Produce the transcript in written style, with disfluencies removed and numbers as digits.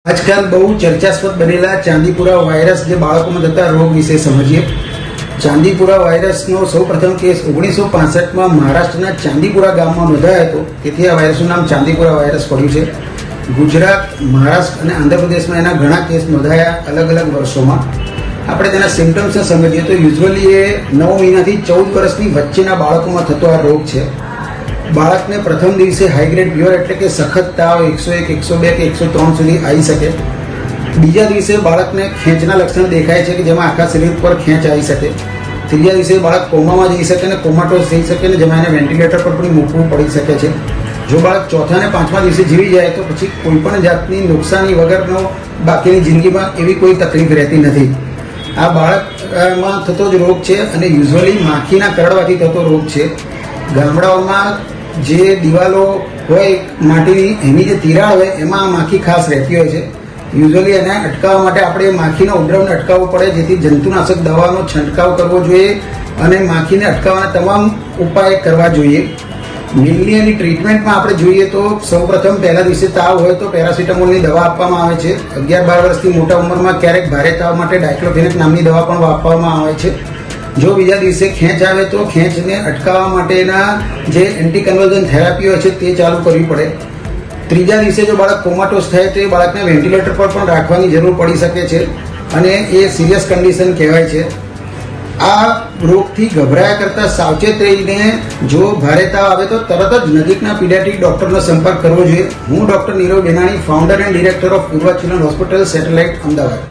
આજકાલ બહુ ચર્ચાસ્પદ બનેલા ચાંદીપુરા વાયરસ જે બાળકોમાં થતા રોગ વિશે સમજીએ। ચાંદીપુરા વાયરસનો સૌપ્રથમ કેસ 1965માં મહારાષ્ટ્રના ચાંદીપુરા ગામમાં નોંધાયો હતો। તેથી આ વાયરસનું નામ ચાંદીપુરા વાયરસ પડ્યું છે। ગુજરાત, મહારાષ્ટ્ર અને આંધ્રપ્રદેશમાં એના ઘણા કેસ નોંધાયા અલગ અલગ વર્ષોમાં। આપણે તેના સિમ્ટમ્સને સમજીએ તો યુઝ્યુઅલી એ 9 મહિનાથી 14 વર્ષની વચ્ચેના બાળકોમાં થતો આ રોગ છે। બાળકને પ્રથમ દિવસે હાઈ ગ્રેડ ફીવર એટલે કે સખત તાવ 101, 102 કે 103 સુધી આવી શકે। બીજા દિવસે બાળકને ખેંચના લક્ષણ દેખાય છે કે જેમાં આખા શરીર પર ખેંચ આવી શકે। ત્રીજા દિવસે બાળક કોમામાં જઈ શકે અને કોમાટોસ થઈ શકે ને જેમાં એને વેન્ટિલેટર પર પણ મૂકવું પડી શકે છે। જો બાળક ચોથા અને પાંચમા દિવસે જીવી જાય તો પછી કોઈપણ જાતની નુકસાની વગરનો બાકીની જિંદગીમાં એવી કોઈ તકલીફ રહેતી નથી। આ બાળકમાં થતો જ રોગ છે અને યુઝ્યુઅલી માખીના કરડવાથી થતો રોગ છે। ગામડાઓમાં જે દિવાલો હોય માટીની એની જે તિરાડ હોય એમાં આ માખી ખાસ રહેતી હોય છે। યુઝ્યુઅલી એને અટકાવવા માટે આપણે માખીના ઉપદ્રવને અટકાવવું પડે, જેથી જંતુનાશક દવાનો છંટકાવ કરવો જોઈએ અને માખીને અટકાવવાના તમામ ઉપાય કરવા જોઈએ। મેઇનલી એની ટ્રીટમેન્ટમાં આપણે જોઈએ તો સૌપ્રથમ પહેલા દિવસે તાવ હોય તો પેરાસિટામોલની દવા આપવામાં આવે છે। 11-12 વર્ષથી મોટા ઉંમરમાં ક્યારેક ભારે તાવ માટે ડાયક્લોફેનેક નામની દવા પણ આપવામાં આવે છે। જો બીજા દિવસે ખેંચ આવે તો ખેંચને અટકાવવા માટેના જે એન્ટી કન્વર્ઝન થેરાપી હોય છે તે ચાલુ કરવી પડે। ત્રીજા દિવસે જો બાળક કોમાટોસ થાય તો એ બાળકને વેન્ટિલેટર પર પણ રાખવાની જરૂર પડી શકે છે અને એ સિરિયસ કન્ડિશન કહેવાય છે। આ રોગથી ગભરાયા કરતાં સાવચેત રહીને જો ભારે તાવ આવે તો તરત જ નજીકના પીડિયાટ્રિક ડૉક્ટરનો સંપર્ક કરવો જોઈએ। હું doctor Nirav Benani, founder and director of Purva children hospital, Satellite, Ahmedabad.